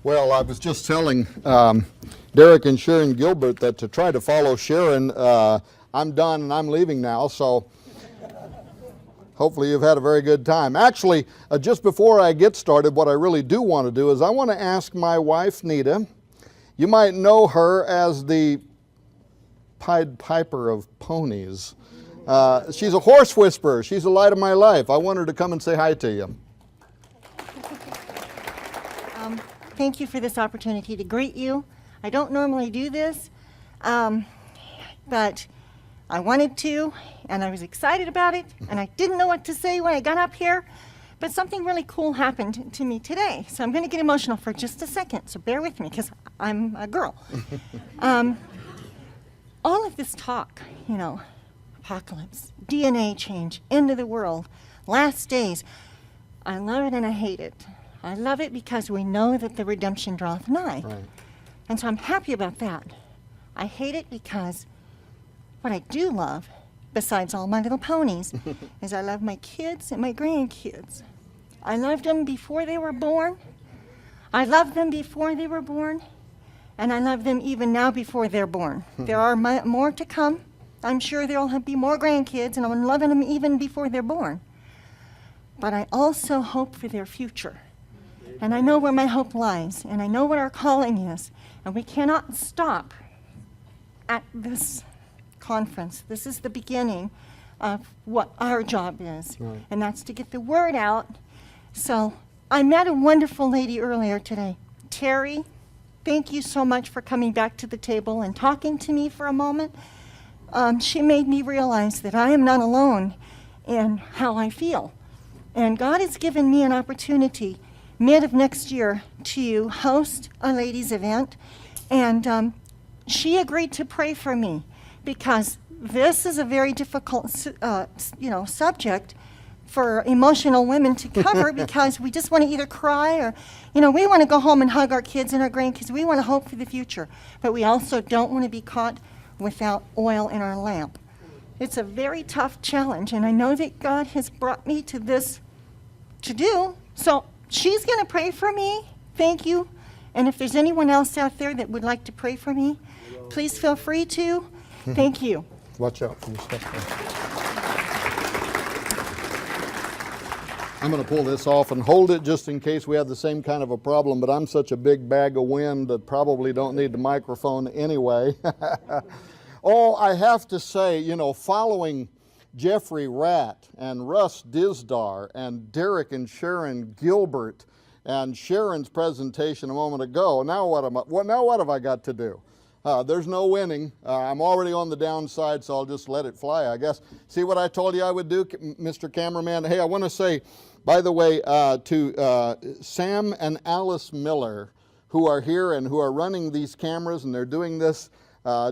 Well, I was just telling Derek and Sharon Gilbert that to try to follow Sharon, I'm done and I'm leaving now, so hopefully you've had a very good time. Actually, just before I get started, what I really do want to do is I want to ask my wife, Nita. You might know her as the Pied Piper of ponies. She's a horse whisperer. She's the light of my life. I want her to come and say hi to you. Thank you for this opportunity to greet you. I don't normally do this, but I wanted to, and I was excited about it, and I didn't know what to say when I got up here, but something really cool happened to me today. So I'm going to get emotional for just a second, so bear with me, because I'm a girl. All of this talk, apocalypse, DNA change, end of the world, last days, I love it and I hate it. I love it because we know that the redemption draweth nigh. Right. And so I'm happy about that. I hate it because what I do love, besides all my little ponies, is I love my kids and my grandkids. I loved them before they were born. I loved them before they were born. And I love them even now before they're born. There are more to come. I'm sure there'll be more grandkids, and I'm loving them even before they're born. But I also hope for their future. And I know where my hope lies, and I know what our calling is. And we cannot stop at this conference. This is the beginning of what our job is, right. And that's to get the word out. So I met a wonderful lady earlier today, Terry. Thank you so much for coming back to the table and talking to me for a moment. She made me realize that I am not alone in how I feel. And God has given me an opportunity mid of next year to host a ladies' event. And she agreed to pray for me because this is a very difficult subject for emotional women to cover because we just want to either cry or, we want to go home and hug our kids and our grandkids. We want to hope for the future. But we also don't want to be caught without oil in our lamp. It's a very tough challenge, and I know that God has brought me to this to do. So she's going to pray for me. Thank you. And if there's anyone else out there that would like to pray for me, please feel free to. Thank you. Watch out for your stuff there. I'm going to pull this off and hold it just in case we have the same kind of a problem, but I'm such a big bag of wind that probably don't need the microphone anyway. Oh, I have to say, following Jeffrey Ratt and Russ Dizdar and Derek and Sharon Gilbert and Sharon's presentation a moment ago, now what have I got to do? There's no winning. I'm already on the downside, so I'll just let it fly, I guess. See what I told you I would do, Mr. Cameraman? Hey, I want to say, by the way, to Sam and Alice Miller, who are here and who are running these cameras, and they're doing this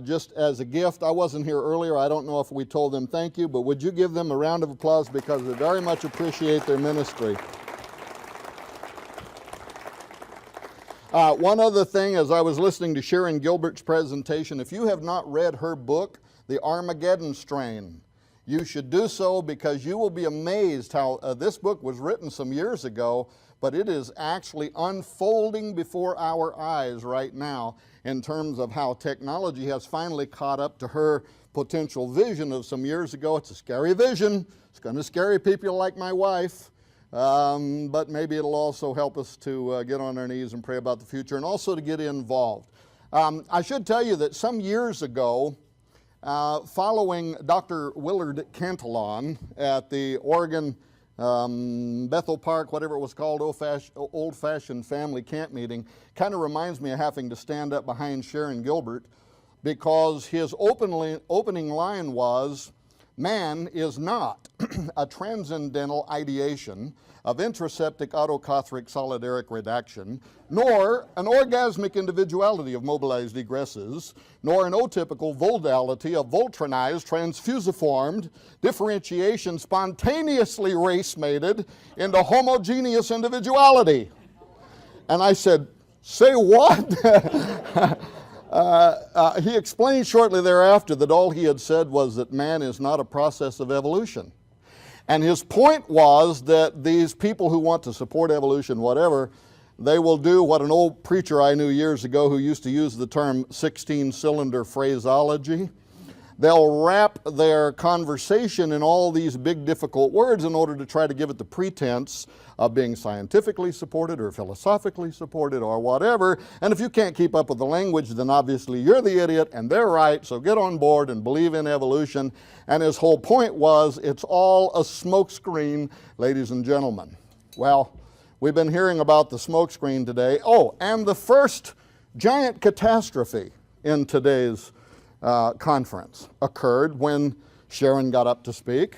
just as a gift. I wasn't here earlier. I don't know if we told them thank you, but would you give them a round of applause because we very much appreciate their ministry. One other thing, as I was listening to Sharon Gilbert's presentation, if you have not read her book, The Armageddon Strain, you should do so because you will be amazed how this book was written some years ago, but it is actually unfolding before our eyes right now in terms of how technology has finally caught up to her potential vision of some years ago. It's a scary vision. It's going to scare people like my wife. But maybe it'll also help us to get on our knees and pray about the future and also to get involved. I should tell you that some years ago, following Dr. Willard Cantillon at the Oregon Bethel Park, whatever it was called, old-fashioned family camp meeting, kind of reminds me of having to stand up behind Sharon Gilbert because his opening line was, "Man is not a transcendental ideation of intraseptic autocatholic solidaric redaction, nor an orgasmic individuality of mobilized egresses, nor an atypical vodality of voltronized, transfusiformed differentiation spontaneously race-mated into homogeneous individuality." And I said, "Say what?" He explained shortly thereafter that all he had said was that man is not a process of evolution. And his point was that these people who want to support evolution, whatever, they will do what an old preacher I knew years ago who used to use the term 16-cylinder phraseology. They'll wrap their conversation in all these big difficult words in order to try to give it the pretense of being scientifically supported or philosophically supported or whatever. And if you can't keep up with the language, then obviously you're the idiot and they're right, so get on board and believe in evolution. And his whole point was, it's all a smokescreen, ladies and gentlemen. Well, we've been hearing about the smokescreen today. Oh, and the first giant catastrophe in today's conference occurred when Sharon got up to speak.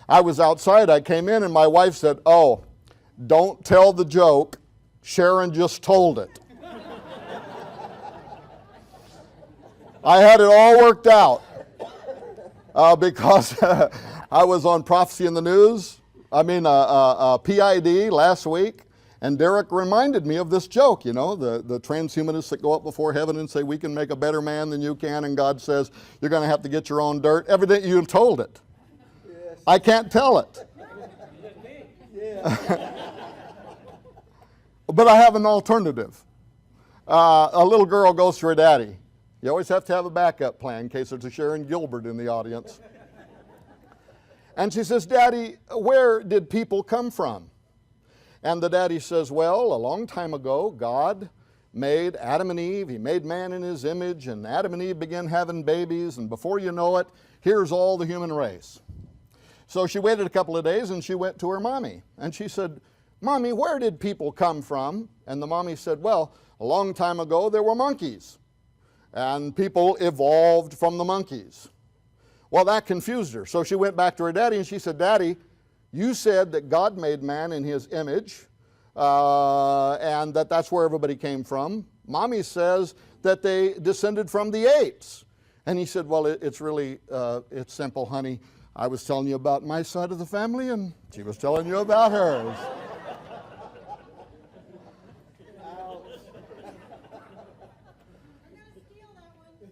I was outside, I came in, and my wife said, "Oh, don't tell the joke, Sharon just told it." I had it all worked out because I was on Prophecy in the News, PID last week, and Derek reminded me of this joke, you know, the transhumanists that go up before heaven and say, "We can make a better man than you can," and God says, "You're going to have to get your own dirt." Evidently you told it. Yes. I can't tell it. But I have an alternative. A little girl goes to her daddy. You always have to have a backup plan in case there's a Sharon Gilbert in the audience. And she says, "Daddy, where did people come from?" And the daddy says, "Well, a long time ago, God made Adam and Eve. He made man in his image, and Adam and Eve began having babies, and before you know it, here's all the human race." So she waited a couple of days, and she went to her mommy. And she said, "Mommy, where did people come from?" And the mommy said, "Well, a long time ago, there were monkeys, and people evolved from the monkeys." Well, that confused her. So she went back to her daddy, and she said, "Daddy, you said that God made man in his image, and that's where everybody came from. Mommy says that they descended from the apes." And he said, "Well, it's really, it's simple, honey. I was telling you about my side of the family, and she was telling you about hers."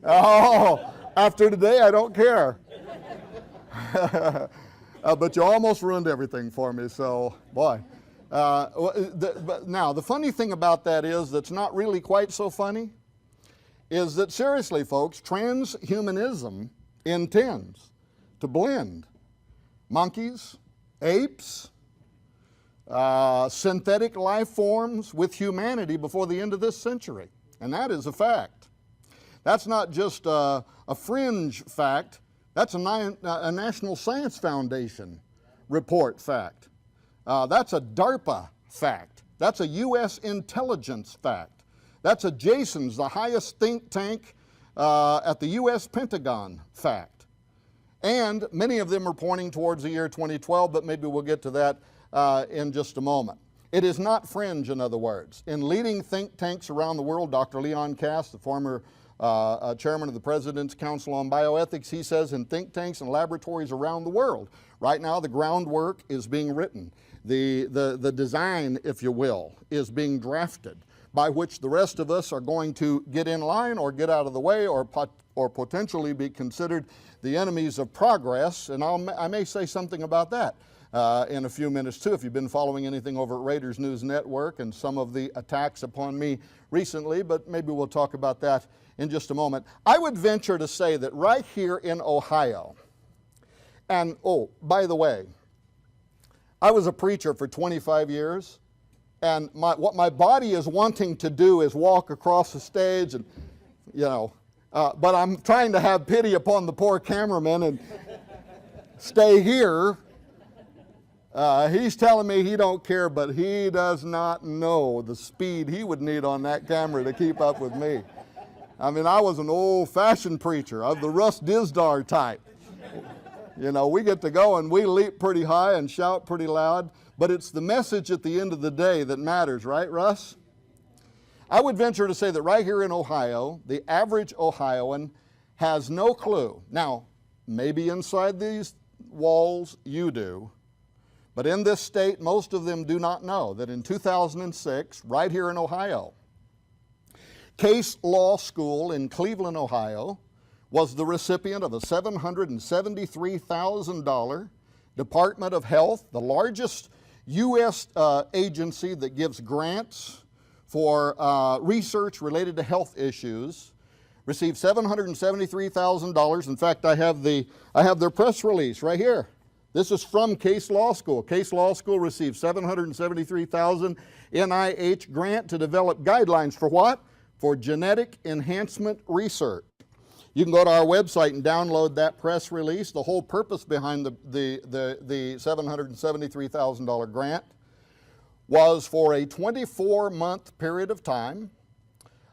Oh, after today, I don't care. But you almost ruined everything for me, so boy. But now, the funny thing about that is, that's not really quite so funny, is that seriously, folks, transhumanism intends to blend monkeys, apes, synthetic life forms with humanity before the end of this century. And that is a fact. That's not just a fringe fact. That's a National Science Foundation report fact. That's a DARPA fact. That's a U.S. intelligence fact. That's a Jason's, the highest think tank at the U.S. Pentagon fact. And many of them are pointing towards the year 2012, but maybe we'll get to that in just a moment. It is not fringe, in other words. In leading think tanks around the world, Dr. Leon Kass, the former chairman of the President's Council on Bioethics, he says in think tanks and laboratories around the world, right now the groundwork is being written. The design, if you will, is being drafted, by which the rest of us are going to get in line or get out of the way or potentially be considered the enemies of progress. And I may say something about that in a few minutes too, if you've been following anything over at Raiders News Network and some of the attacks upon me recently, but maybe we'll talk about that in just a moment. I would venture to say that right here in Ohio, and oh, by the way, I was a preacher for 25 years, and what my body is wanting to do is walk across the stage and, you know, but I'm trying to have pity upon the poor cameraman and stay here. He's telling me he don't care, but he does not know the speed he would need on that camera to keep up with me. I mean, I was an old-fashioned preacher of the Russ Dizdar type. You know, we get to go and we leap pretty high and shout pretty loud, but it's the message at the end of the day that matters, right, Russ? I would venture to say that right here in Ohio, the average Ohioan has no clue. Now, maybe inside these walls you do, but in this state, most of them do not know that in 2006, right here in Ohio, Case Law School in Cleveland, Ohio, was the recipient of a $773,000 Department of Health, the largest U.S. agency that gives grants for research related to health issues, received $773,000. In fact, I have their press release right here. This is from Case Law School. Case Law School received $773,000 NIH grant to develop guidelines for what? For genetic enhancement research. You can go to our website and download that press release. The whole purpose behind the $773,000 grant was for a 24-month period of time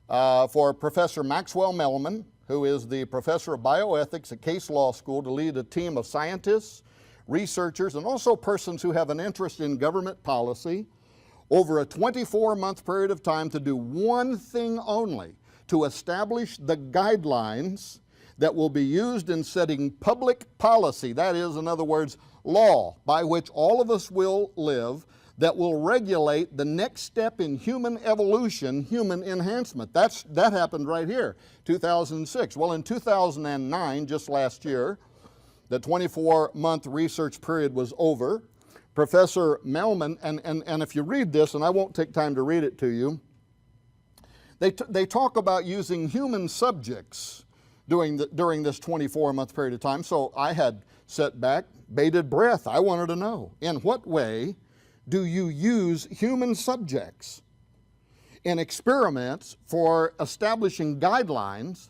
for Professor Maxwell Mellman, who is the professor of bioethics at Case Law School, to lead a team of scientists, researchers, and also persons who have an interest in government policy over a 24-month period of time to do one thing only: to establish the guidelines that will be used in setting public policy, that is, in other words, law, by which all of us will live, that will regulate the next step in human evolution, human enhancement. That happened right here, 2006. Well, in 2009, just last year, the 24-month research period was over. Professor Mellman, and if you read this, and I won't take time to read it to you, they talk about using human subjects during this 24-month period of time. So I had sat back, bated breath. I wanted to know, in what way do you use human subjects in experiments for establishing guidelines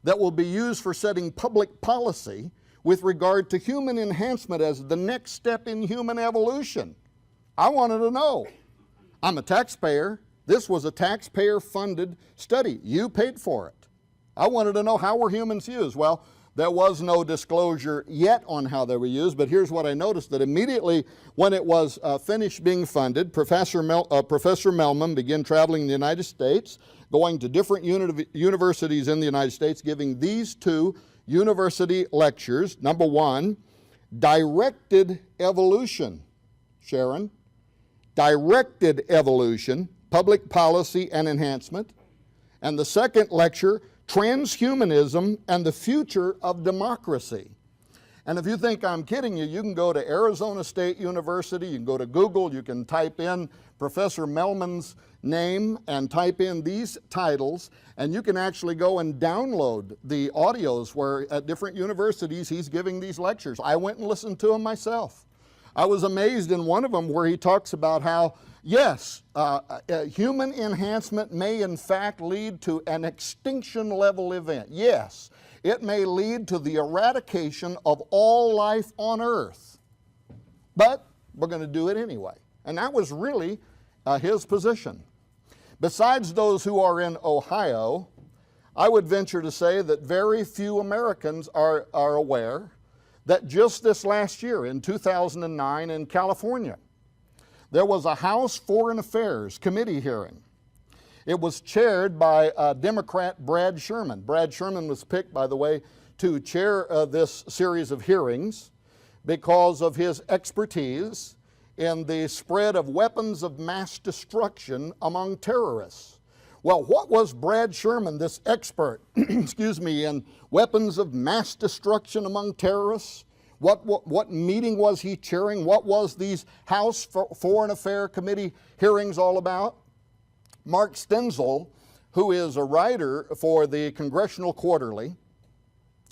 that will be used for setting public policy with regard to human enhancement as the next step in human evolution? I wanted to know. I'm a taxpayer. This was a taxpayer-funded study. You paid for it. I wanted to know, how were humans used? Well, there was no disclosure yet on how they were used, but here's what I noticed: that immediately when it was finished being funded, Professor Mellman began traveling in the United States, going to different universities in the United States, giving these two university lectures. Number one, directed evolution. Sharon, directed evolution, public policy and enhancement. And the second lecture, transhumanism and the future of democracy. And if you think I'm kidding you, you can go to Arizona State University, you can go to Google, you can type in Professor Mellman's name and type in these titles, and you can actually go and download the audios where at different universities he's giving these lectures. I went and listened to them myself. I was amazed in one of them where he talks about how, yes, human enhancement may in fact lead to an extinction level event. Yes, it may lead to the eradication of all life on earth, but we're going to do it anyway. And that was really his position. Besides those who are in Ohio, I would venture to say that very few Americans are aware that just this last year, in 2009 in California, there was a House Foreign Affairs Committee hearing. It was chaired by Democrat Brad Sherman. Brad Sherman was picked, by the way, to chair this series of hearings because of his expertise in the spread of weapons of mass destruction among terrorists. Well, what was Brad Sherman, this expert, excuse me, in weapons of mass destruction among terrorists? What meeting was he chairing? What was these House Foreign Affairs Committee hearings all about? Mark Stenzel, who is a writer for the Congressional Quarterly,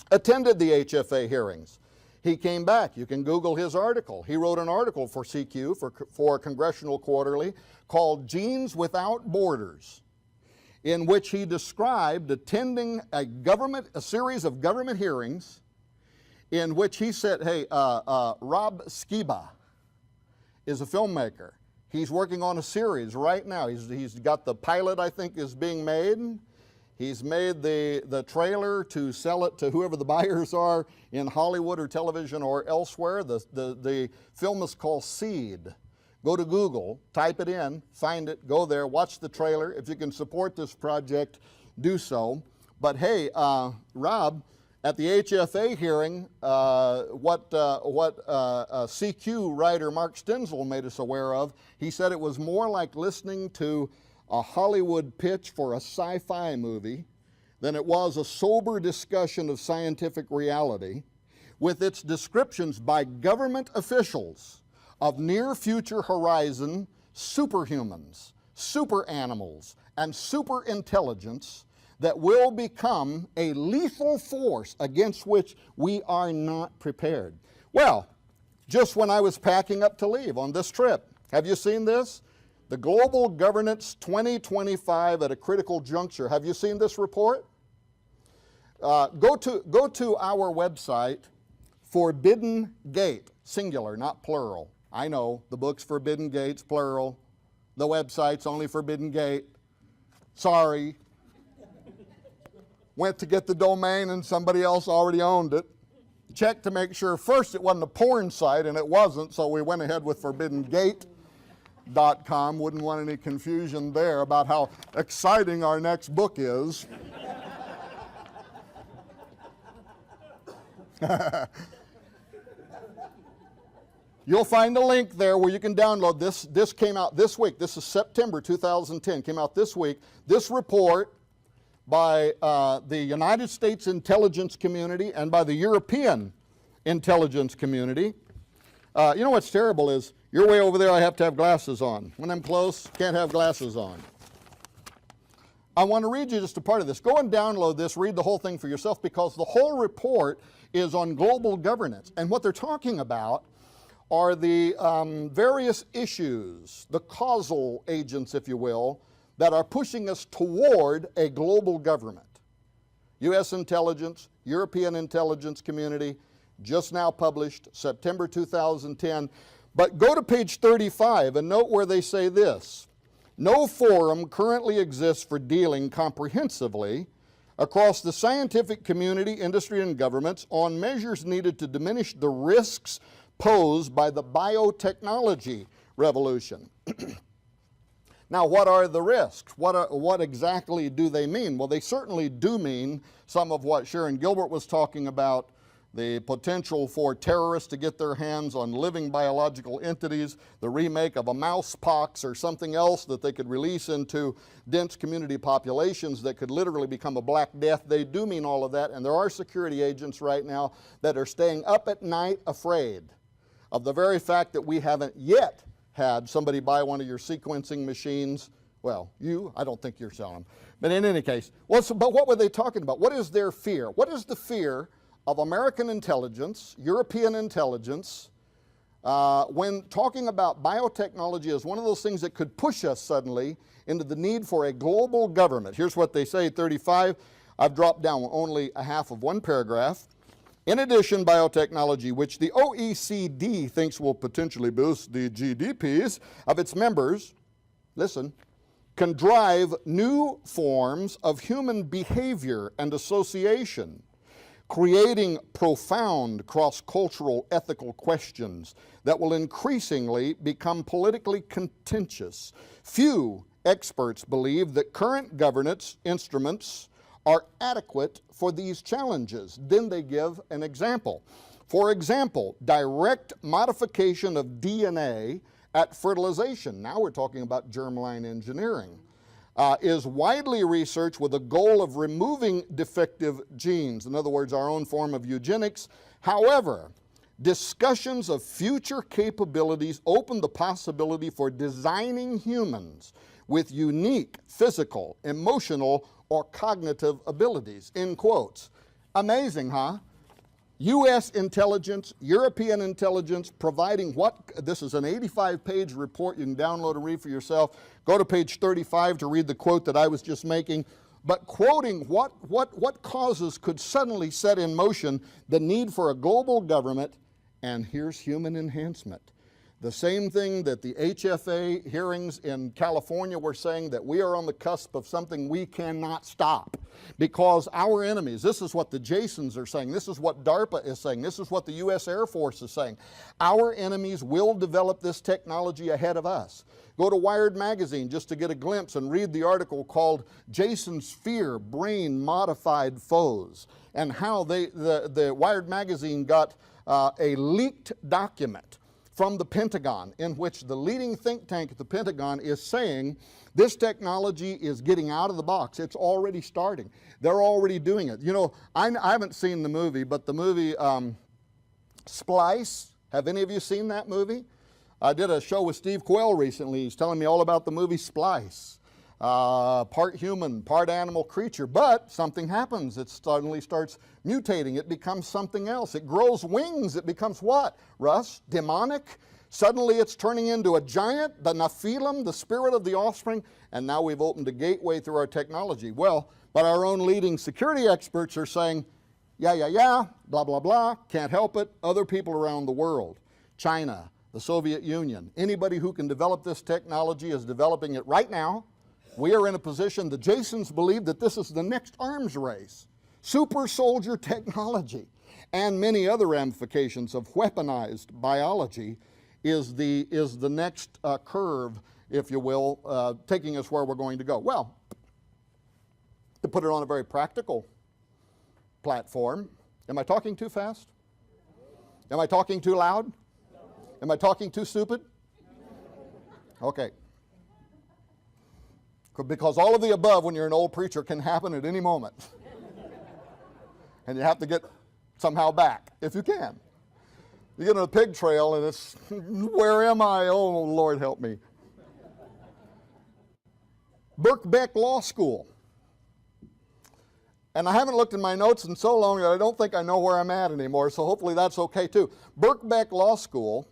attended the HFA hearings. He came back. You can Google his article. He wrote an article for CQ, for Congressional Quarterly, called Genes Without Borders, in which he described attending a series of government hearings in which he said, hey, Rob Skiba is a filmmaker. He's working on a series right now. He's got the pilot, I think, is being made. He's made the trailer to sell it to whoever the buyers are in Hollywood or television or elsewhere. The film is called Seed. Go to Google, type it in, find it, go there, watch the trailer. If you can support this project, do so. But hey, Rob, at the HFA hearing, what CQ writer Mark Stenzel made us aware of, he said it was more like listening to a Hollywood pitch for a sci-fi movie than it was a sober discussion of scientific reality, with its descriptions by government officials of near future horizon superhumans, super animals, and super intelligence that will become a lethal force against which we are not prepared. Well, just when I was packing up to leave on this trip, have you seen this? The Global Governance 2025 at a Critical Juncture. Have you seen this report? Go to our website, Forbidden Gate, singular, not plural. I know, the book's Forbidden Gates, plural. The website's only Forbidden Gate. Sorry. Went to get the domain and somebody else already owned it. Checked to make sure first it wasn't a porn site, and it wasn't, so we went ahead with ForbiddenGate.com. Wouldn't want any confusion there about how exciting our next book is. You'll find a link there where you can download this. This came out this week. This is September 2010. Came out this week. This report by the United States intelligence community and by the European intelligence community. You know what's terrible is you're way over there, I have to have glasses on. When I'm close, can't have glasses on. I want to read you just a part of this. Go and download this, read the whole thing for yourself, because the whole report is on global governance. And what they're talking about are the various issues, the causal agents, if you will, that are pushing us toward a global government. U.S. intelligence, European intelligence community, just now published, September 2010. But go to page 35 and note where they say this: no forum currently exists for dealing comprehensively across the scientific community, industry, and governments on measures needed to diminish the risks posed by the biotechnology revolution. Now, what are the risks? What exactly do they mean? Well, they certainly do mean some of what Sharon Gilbert was talking about, the potential for terrorists to get their hands on living biological entities, the remake of a mouse pox or something else that they could release into dense community populations that could literally become a Black Death. They do mean all of that, and there are security agents right now that are staying up at night afraid of the very fact that we haven't yet had somebody buy one of your sequencing machines. Well, I don't think you're selling them. But in any case, but what were they talking about? What is their fear? What is the fear of American intelligence, European intelligence, when talking about biotechnology as one of those things that could push us suddenly into the need for a global government? Here's what they say, 35. I've dropped down only a half of one paragraph. In addition, biotechnology, which the OECD thinks will potentially boost the GDPs of its members, listen, can drive new forms of human behavior and association, creating profound cross-cultural ethical questions that will increasingly become politically contentious. Few experts believe that current governance instruments are adequate for these challenges. Then they give an example. For example, direct modification of DNA at fertilization, now we're talking about germline engineering, is widely researched with a goal of removing defective genes, in other words, our own form of eugenics. However, discussions of future capabilities open the possibility for designing humans with unique physical, emotional, or cognitive abilities, in quotes. Amazing, huh? U.S. intelligence, European intelligence, providing what? This is an 85-page report you can download and read for yourself. Go to page 35 to read the quote that I was just making. But quoting what causes could suddenly set in motion the need for a global government, and here's human enhancement. The same thing that the HFA hearings in California were saying, that we are on the cusp of something we cannot stop because our enemies, this is what the Jasons are saying, this is what DARPA is saying, this is what the U.S. Air Force is saying. Our enemies will develop this technology ahead of us. Go to Wired Magazine just to get a glimpse and read the article called Jason's Fear, Brain Modified Foes, and how the Wired Magazine got a leaked document from the Pentagon, in which the leading think tank at the Pentagon is saying this technology is getting out of the box. It's already starting. They're already doing it. You know, I haven't seen the movie, but the movie Splice, have any of you seen that movie? I did a show with Steve Quayle recently. He's telling me all about the movie Splice. Part human, part animal creature, but something happens. It suddenly starts mutating. It becomes something else. It grows wings. It becomes what? Russ? Demonic? Suddenly it's turning into a giant, the Nephilim, the spirit of the offspring, and now we've opened a gateway through our technology. Well, but our own leading security experts are saying, yeah, blah, blah, blah, can't help it. Other people around the world, China, the Soviet Union, anybody who can develop this technology is developing it right now. We are in a position, the Jasons believe that this is the next arms race. Super soldier technology and many other ramifications of weaponized biology is the next curve, if you will, taking us where we're going to go. Well, to put it on a very practical platform, am I talking too fast? Am I talking too loud? Am I talking too stupid? Okay. Because all of the above, when you're an old preacher, can happen at any moment. And you have to get somehow back, if you can. You get on a pig trail and it's, where am I? Oh, Lord help me. Birkbeck Law School. And I haven't looked in my notes in so long that I don't think I know where I'm at anymore, so hopefully that's okay too. Birkbeck Law School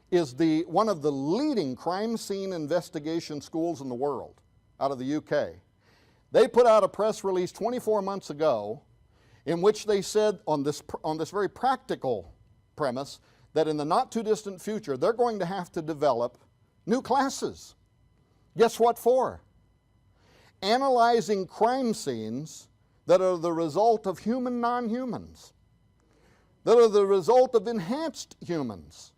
is one of the leading crime scene investigation schools in the world, out of the UK. They put out a press release 24 months ago in which they said on this very practical premise that in the not too distant future they're going to have to develop new classes. Guess what for? Analyzing crime scenes that are the result of human non-humans, that are the result of enhanced humans,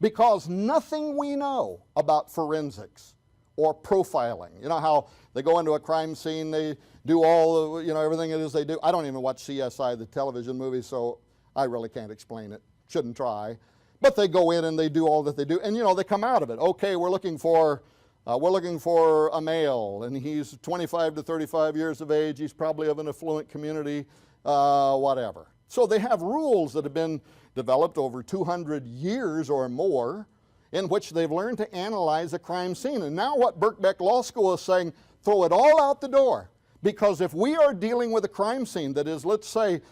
because nothing we know about forensics or profiling, you know how they go into a crime scene, they do all the, everything it is they do. I don't even watch CSI, the television movie, so I really can't explain it. Shouldn't try. But they go in and they do all that they do, and they come out of it. Okay, we're looking for a male, and he's 25 to 35 years of age. He's probably of an affluent community, whatever. So they have rules that have been developed over 200 years or more in which they've learned to analyze a crime scene. And now what Birkbeck Law School is saying, throw it all out the door. Because if we are dealing with a crime scene that is, let's say,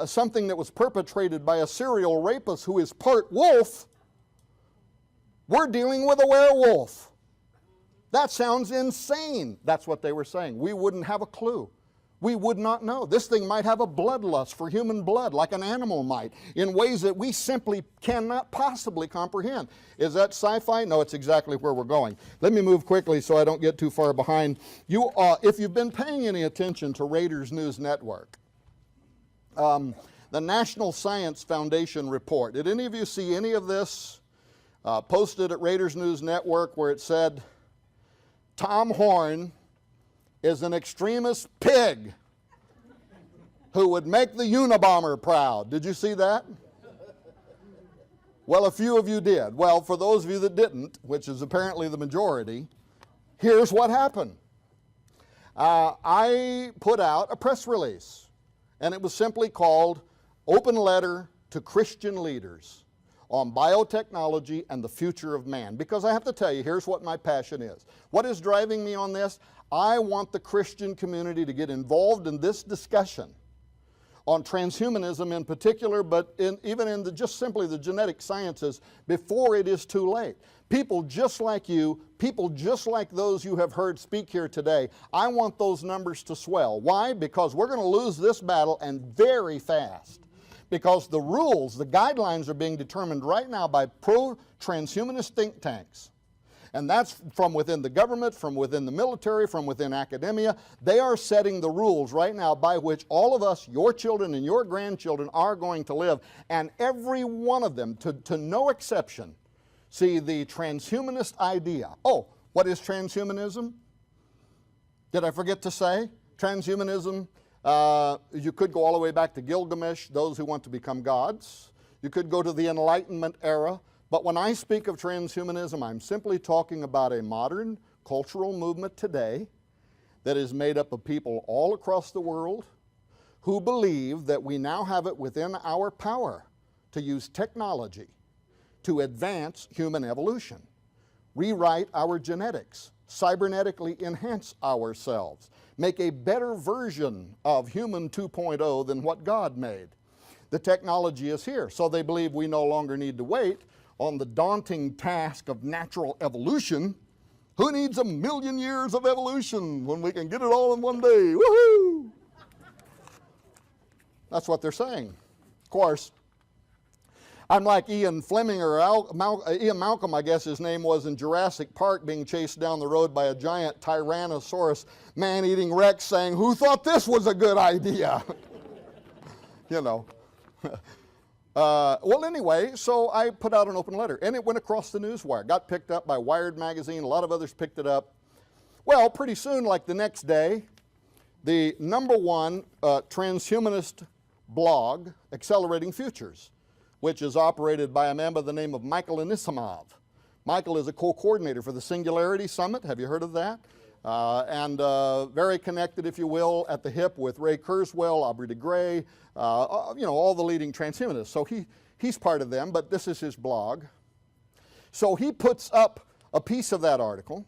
something that was perpetrated by a serial rapist who is part wolf, we're dealing with a werewolf. That sounds insane. That's what they were saying. We wouldn't have a clue. We would not know. This thing might have a bloodlust for human blood, like an animal might, in ways that we simply cannot possibly comprehend. Is that sci-fi? No, it's exactly where we're going. Let me move quickly so I don't get too far behind. If you've been paying any attention to Raiders News Network, the National Science Foundation report, did any of you see any of this posted at Raiders News Network where it said, Tom Horn is an extremist pig who would make the Unabomber proud? Did you see that? Well, a few of you did. Well, for those of you that didn't, which is apparently the majority, here's what happened. I put out a press release, and it was simply called Open Letter to Christian Leaders on Biotechnology and the Future of Man. Because I have to tell you, here's what my passion is. What is driving me on this? I want the Christian community to get involved in this discussion on transhumanism in particular, but even in just simply the genetic sciences before it is too late. People just like you, people just like those you have heard speak here today, I want those numbers to swell. Why? Because we're going to lose this battle, and very fast. Because the rules, the guidelines are being determined right now by pro-transhumanist think tanks. And that's from within the government, from within the military, from within academia. They are setting the rules right now by which all of us, your children and your grandchildren, are going to live. And every one of them, to no exception, see the transhumanist idea. Oh, what is transhumanism? Did I forget to say? Transhumanism, you could go all the way back to Gilgamesh, those who want to become gods. You could go to the Enlightenment era. But when I speak of transhumanism, I'm simply talking about a modern cultural movement today that is made up of people all across the world who believe that we now have it within our power to use technology to advance human evolution, rewrite our genetics, cybernetically enhance ourselves, make a better version of human 2.0 than what God made. The technology is here, so they believe we no longer need to wait on the daunting task of natural evolution. Who needs 1,000,000 years of evolution when we can get it all in one day? Woohoo! That's what they're saying. Of course, I'm like Ian Fleming, or Ian Malcolm, I guess his name was, in Jurassic Park, being chased down the road by a giant Tyrannosaurus man-eating Rex, saying, "Who thought this was a good idea?" You know. Well, anyway, so I put out an open letter, and it went across the newswire. Got picked up by Wired magazine. A lot of others picked it up. Well, pretty soon, like the next day, the #1 transhumanist blog, Accelerating Futures, which is operated by a man by the name of Michael Anisimov. Michael is a co-coordinator for the Singularity Summit. Have you heard of that? And very connected, if you will, at the hip with Ray Kurzweil, Aubrey de Grey, you know, all the leading transhumanists. So he's part of them, but this is his blog. So he puts up a piece of that article,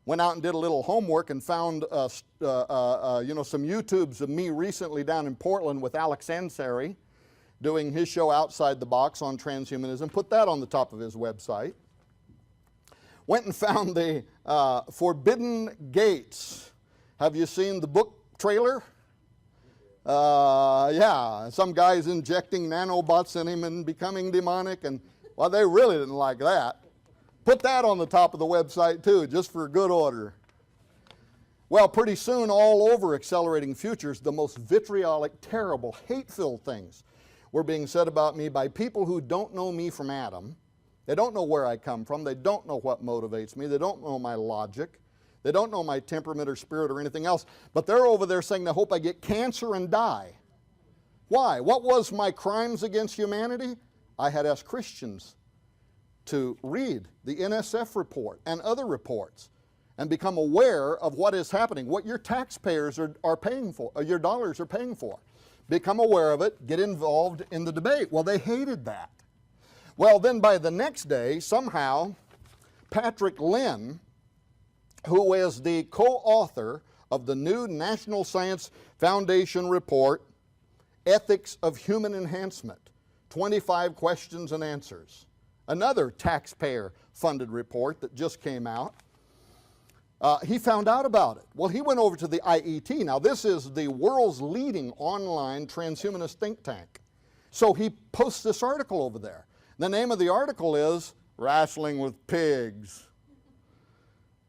went out and did a little homework and found you know, some YouTubes of me recently down in Portland with Alex Ansari doing his show Outside the Box on transhumanism, put that on the top of his website. Went and found the Forbidden Gates. Have you seen the book trailer? Yeah, some guy's injecting nanobots in him and becoming demonic, and well, they really didn't like that. Put that on the top of the website too, just for good order. Well, pretty soon, all over Accelerating Futures, the most vitriolic, terrible, hate-filled things were being said about me by people who don't know me from Adam. They don't know where I come from. They don't know what motivates me. They don't know my logic. They don't know my temperament or spirit or anything else. But they're over there saying they hope I get cancer and die. Why? What was my crimes against humanity? I had asked Christians to read the NSF report and other reports and become aware of what is happening, what your taxpayers are paying for, or your dollars are paying for. Become aware of it, get involved in the debate. Well, they hated that. Well, then by the next day, somehow, Patrick Lynn, who is the co-author of the new National Science Foundation report, Ethics of Human Enhancement, 25 questions and answers, another taxpayer-funded report that just came out, he found out about it. Well, he went over to the IET. Now, this is the world's leading online transhumanist think tank. So he posts this article over there. The name of the article is Wrestling with Pigs.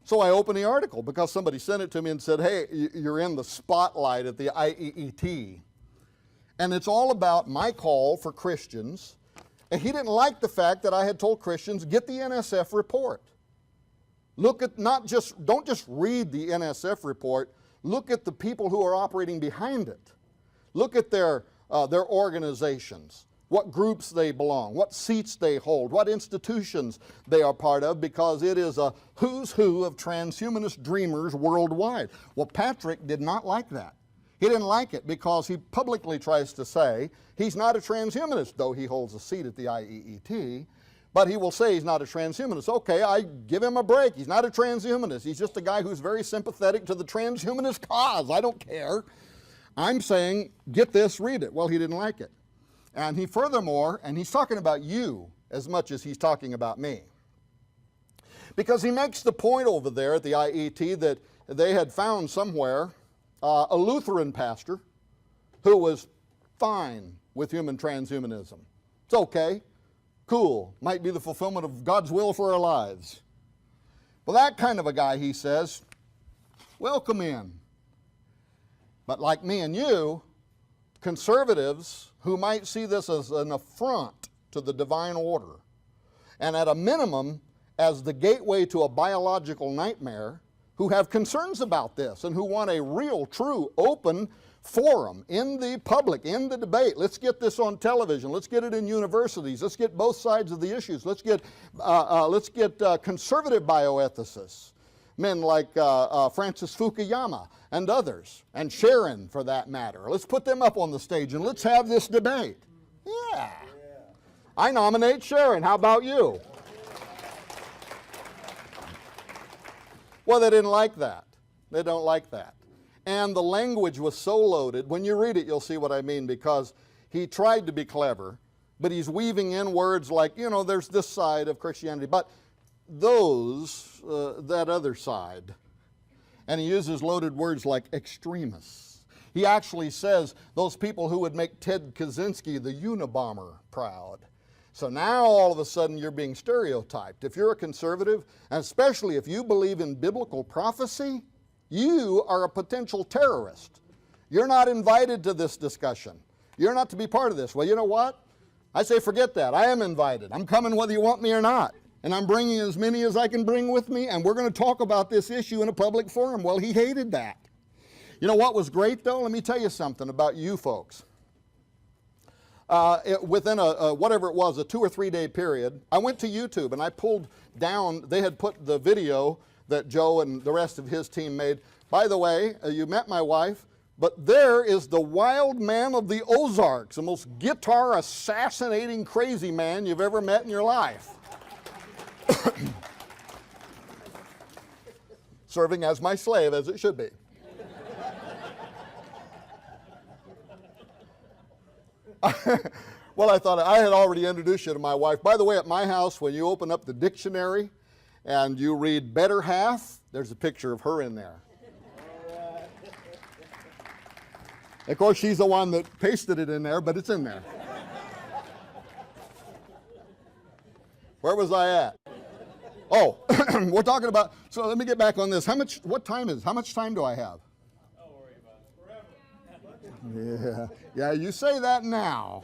So I opened the article because somebody sent it to me and said, hey, you're in the spotlight at the IEET. And it's all about my call for Christians. And he didn't like the fact that I had told Christians, get the NSF report. Look at don't just read the NSF report, look at the people who are operating behind it. Look at their organizations, what groups they belong, what seats they hold, what institutions they are part of, because it is a who's who of transhumanist dreamers worldwide. Well, Patrick did not like that. He didn't like it because he publicly tries to say he's not a transhumanist, though he holds a seat at the IEET, but he will say he's not a transhumanist. Okay, I give him a break. He's not a transhumanist. He's just a guy who's very sympathetic to the transhumanist cause. I don't care. I'm saying, get this, read it. Well, he didn't like it. And he furthermore, and he's talking about you as much as he's talking about me. Because he makes the point over there at the IET that they had found somewhere a Lutheran pastor who was fine with human transhumanism. It's okay, cool, might be the fulfillment of God's will for our lives. Well, that kind of a guy, he says, welcome in. But like me and you, conservatives who might see this as an affront to the divine order, and at a minimum as the gateway to a biological nightmare, who have concerns about this and who want a real, true, open forum in the public, in the debate. Let's get this on television. Let's get it in universities. Let's get both sides of the issues. Let's get conservative bioethicists, men like Francis Fukuyama and others, and Sharon for that matter. Let's put them up on the stage and let's have this debate. Yeah. I nominate Sharon. How about you? Well, they didn't like that. They don't like that. And the language was so loaded. When you read it, you'll see what I mean, because he tried to be clever, but he's weaving in words like, you know, there's this side of Christianity, but that other side. And he uses loaded words like extremists. He actually says those people who would make Ted Kaczynski the Unabomber proud. So now all of a sudden you're being stereotyped. If you're a conservative, and especially if you believe in biblical prophecy, you are a potential terrorist. You're not invited to this discussion. You're not to be part of this. Well, you know what? I say forget that. I am invited. I'm coming whether you want me or not. And I'm bringing as many as I can bring with me, and we're going to talk about this issue in a public forum. Well, he hated that. You know what was great, though? Let me tell you something about you folks. Within whatever it was, a 2 or 3 day period, I went to YouTube and I pulled down, they had put the video that Joe and the rest of his team made. By the way, you met my wife, but there is the wild man of the Ozarks, the most guitar assassinating crazy man you've ever met in your life. Serving as my slave, as it should be. Well, I thought I had already introduced you to my wife. By the way, at my house, when you open up the dictionary and you read better half, there's a picture of her in there. Of course, she's the one that pasted it in there, but it's in there. Where was I at? Oh, we're talking about, so let me get back on this. What time is it? How much time do I have? Don't worry about it. Forever. Yeah, you say that now.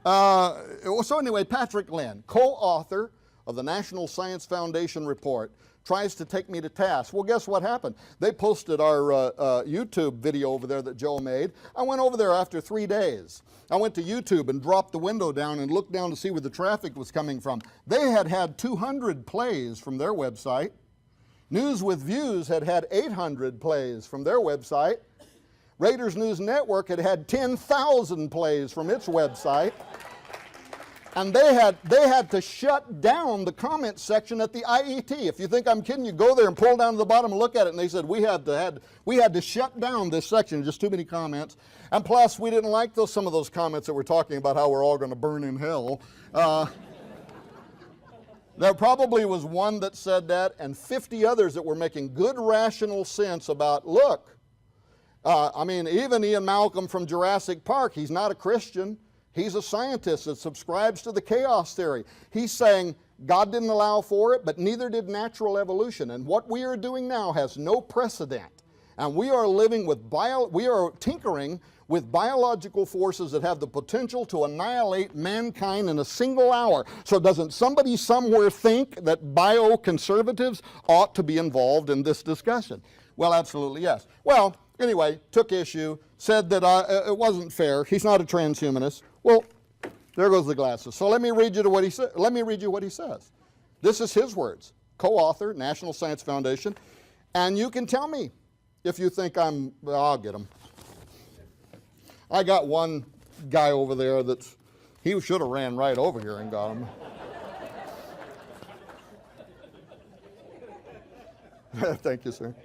So anyway, Patrick Lynn, co-author of the National Science Foundation report, tries to take me to task. Well, guess what happened? They posted our YouTube video over there that Joe made. I went over there after 3 days. I went to YouTube and dropped the window down and looked down to see where the traffic was coming from. They had 200 plays from their website. News with Views had 800 plays from their website. Raiders News Network had 10,000 plays from its website. And they had to shut down the comment section at the IET. If you think I'm kidding, you go there and pull down to the bottom and look at it, and they said we had to shut down this section, just too many comments. And plus, we didn't like some of those comments that were talking about how we're all going to burn in hell. There probably was one that said that, and 50 others that were making good rational sense about, look, I mean, even Ian Malcolm from Jurassic Park, he's not a Christian. He's a scientist that subscribes to the chaos theory. He's saying God didn't allow for it, but neither did natural evolution. And what we are doing now has no precedent. And we are living with we are tinkering with biological forces that have the potential to annihilate mankind in a single hour. So doesn't somebody somewhere think that bioconservatives ought to be involved in this discussion? Well, absolutely yes. Well, anyway, took issue, said that it wasn't fair. He's not a transhumanist. Well, there goes the glasses. So let me read you what he said. Let me read you what he says. This is his words. Co-author, National Science Foundation, and you can tell me if you think I'll get him. I got one guy over there he should have ran right over here and got him. Thank you, sir.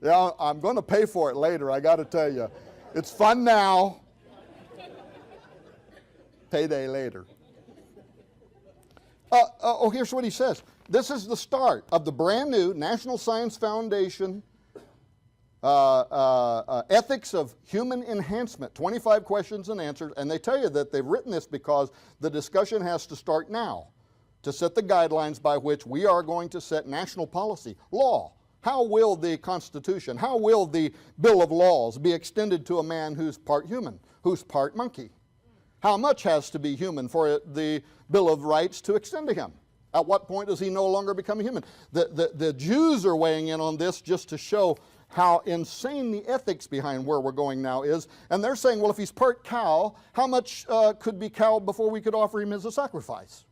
Yeah, I'm going to pay for it later, I got to tell you. It's fun now. Payday later. Here's what he says. This is the start of the brand new National Science Foundation Ethics of Human Enhancement, 25 questions and answers. And they tell you that they've written this because the discussion has to start now to set the guidelines by which we are going to set national policy, law. How will the Constitution, how will the Bill of Laws be extended to a man who's part human, who's part monkey? How much has to be human for the Bill of Rights to extend to him? At what point does he no longer become a human? The Jews are weighing in on this just to show how insane the ethics behind where we're going now is. And they're saying, well, if he's part cow, how much could be cow before we could offer him as a sacrifice?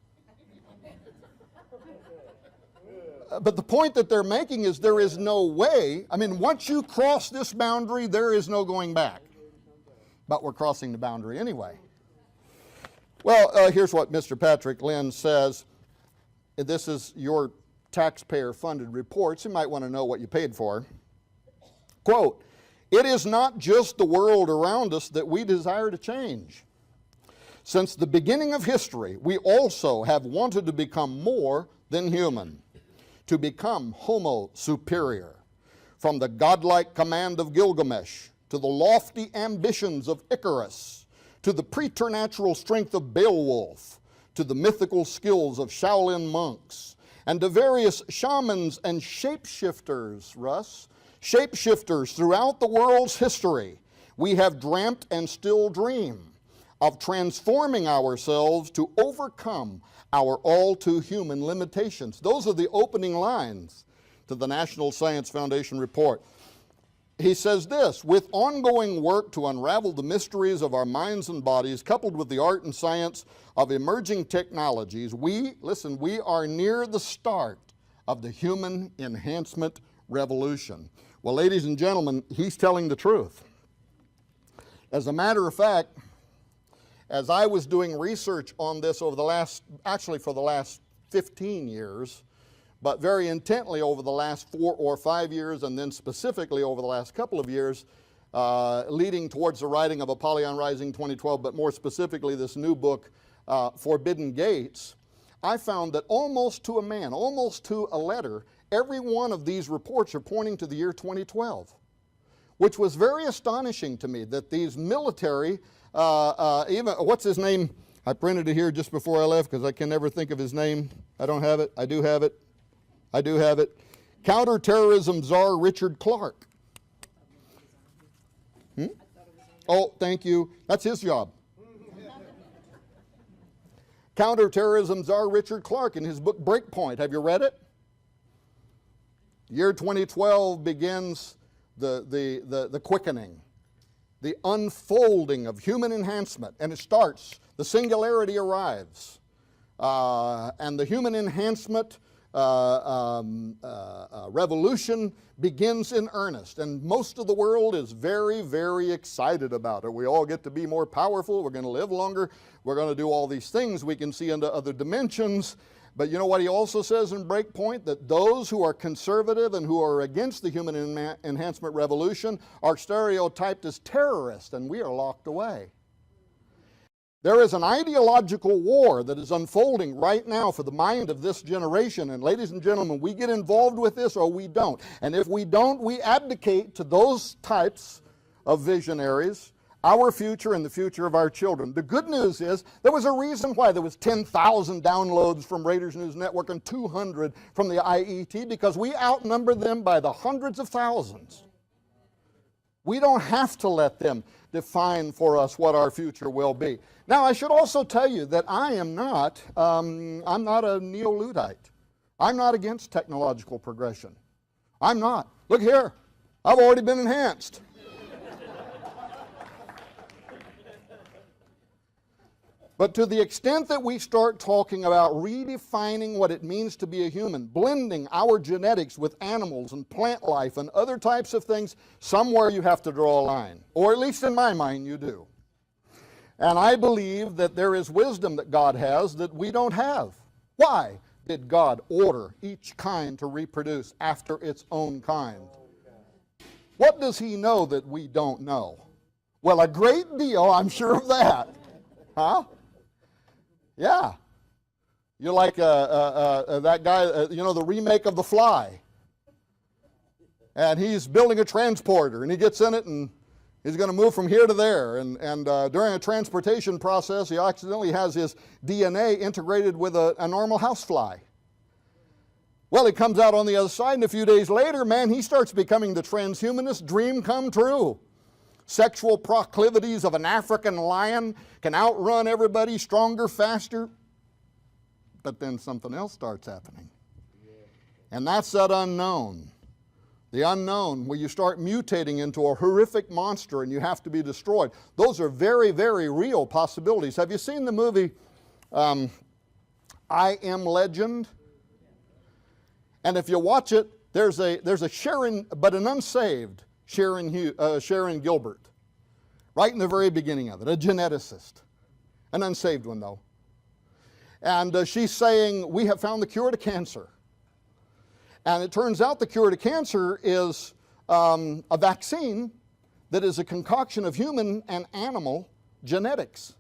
But the point that they're making is there is no way. I mean, once you cross this boundary, there is no going back. but we're crossing the boundary anyway. Well, here's what Mr. Patrick Lynn says. This is your taxpayer-funded reports. You might want to know what you paid for. Quote, "It is not just the world around us that we desire to change. Since the beginning of history, we also have wanted to become more than human, to become homo superior. From the godlike command of Gilgamesh, to the lofty ambitions of Icarus, to the preternatural strength of Beowulf, to the mythical skills of Shaolin monks, and to various shamans and shapeshifters, Russ, shapeshifters throughout the world's history, we have dreamt and still dream of transforming ourselves to overcome our all too human limitations." Those are the opening lines to the National Science Foundation report. He says this, "With ongoing work to unravel the mysteries of our minds and bodies, coupled with the art and science of emerging technologies, we are near the start of the human enhancement revolution." Well, ladies and gentlemen, he's telling the truth. As a matter of fact, as I was doing research on this for the last 15 years, but very intently over the last 4 or 5 years, and then specifically over the last couple of years, leading towards the writing of Apollyon Rising 2012, but more specifically this new book, Forbidden Gates, I found that almost to a man, almost to a letter, every one of these reports are pointing to the year 2012, which was very astonishing to me, that these military, even, what's his name? I printed it here just before I left because I can never think of his name. I don't have it. I do have it. I do have it. Counterterrorism czar Richard Clark. Oh, thank you. That's his job. Counterterrorism czar Richard Clark in his book Breakpoint. Have you read it? Year 2012 begins the quickening, the unfolding of human enhancement, and it starts. The singularity arrives, and the human enhancement revolution begins in earnest, and most of the world is very, very excited about it. We all get to be more powerful, we're going to live longer, we're going to do all these things, we can see into other dimensions. But you know what he also says in Breakpoint? That those who are conservative and who are against the human enhancement revolution are stereotyped as terrorists, and we are locked away. There is an ideological war that is unfolding right now for the mind of this generation. And ladies and gentlemen, we get involved with this or we don't. And if we don't, we abdicate to those types of visionaries, our future and the future of our children. The good news is there was a reason why there was 10,000 downloads from Raiders News Network and 200 from the IET, because we outnumber them by the hundreds of thousands. We don't have to let them define for us what our future will be. Now, I should also tell you that I am not, I'm not a neo-Luddite. I'm not against technological progression. I'm not. Look here, I've already been enhanced. But to the extent that we start talking about redefining what it means to be a human, blending our genetics with animals and plant life and other types of things, somewhere you have to draw a line. Or at least in my mind you do. And I believe that there is wisdom that God has that we don't have. Why did God order each kind to reproduce after its own kind? What does He know that we don't know? Well, a great deal, I'm sure of that. Huh? Yeah. You're like that guy, you know, the remake of The Fly. And he's building a transporter, and he gets in it, and he's going to move from here to there. And during a transportation process, he accidentally has his DNA integrated with a normal housefly. Well, he comes out on the other side, and a few days later, man, he starts becoming the transhumanist dream come true. Sexual proclivities of an African lion can outrun everybody, stronger, faster. But then something else starts happening. And that's that unknown. The unknown, where you start mutating into a horrific monster and you have to be destroyed. Those are very, very real possibilities. Have you seen the movie I Am Legend? And if you watch it, there's a Sharon, but an unsaved Sharon Gilbert. right in the very beginning of it, a geneticist, an unsaved one though. And she's saying, we have found the cure to cancer. And it turns out the cure to cancer is a vaccine that is a concoction of human and animal genetics.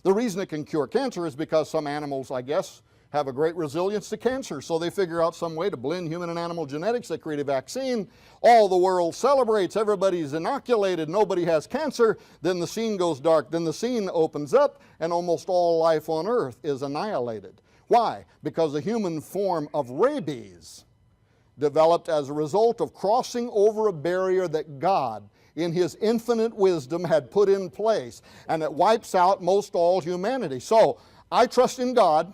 The reason it can cure cancer is because some animals, I guess, have a great resilience to cancer. So they figure out some way to blend human and animal genetics. They create a vaccine. All the world celebrates. Everybody's inoculated. Nobody has cancer. Then the scene goes dark. Then the scene opens up and almost all life on earth is annihilated. Why? Because the human form of rabies developed as a result of crossing over a barrier that God, in His infinite wisdom, had put in place, and it wipes out most all humanity. So I trust in God.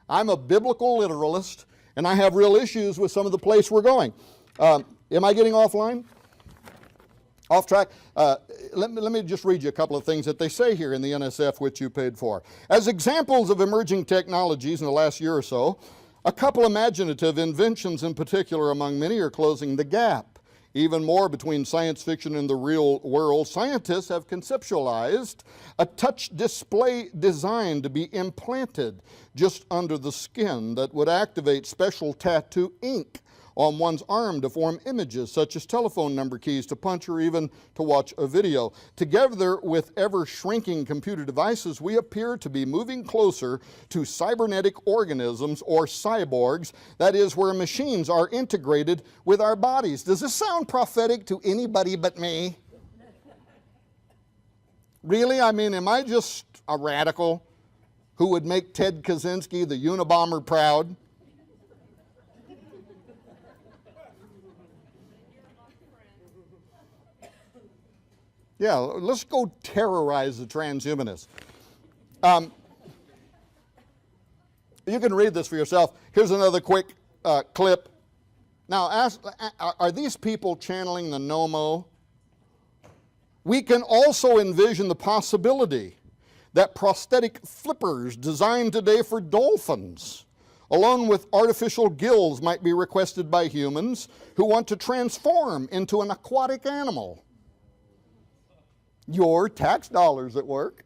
I'm a biblical literalist, and I have real issues with some of the place we're going. Am I getting offline? Off track? Let me just read you a couple of things that they say here in the NSF, which you paid for. As examples of emerging technologies in the last year or so, a couple imaginative inventions in particular among many are closing the gap. Even more between science fiction and the real world, scientists have conceptualized a touch display designed to be implanted just under the skin that would activate special tattoo ink on one's arm to form images such as telephone number keys to punch or even to watch a video. Together with ever-shrinking computer devices, we appear to be moving closer to cybernetic organisms or cyborgs, that is, where machines are integrated with our bodies. Does this sound prophetic to anybody but me? Really? I mean, am I just a radical who would make Ted Kaczynski, the Unabomber, proud? Yeah, let's go terrorize the transhumanists. You can read this for yourself. Here's another quick clip. Now, are these people channeling the Nomo? We can also envision the possibility that prosthetic flippers designed today for dolphins, along with artificial gills, might be requested by humans who want to transform into an aquatic animal. Your tax dollars at work.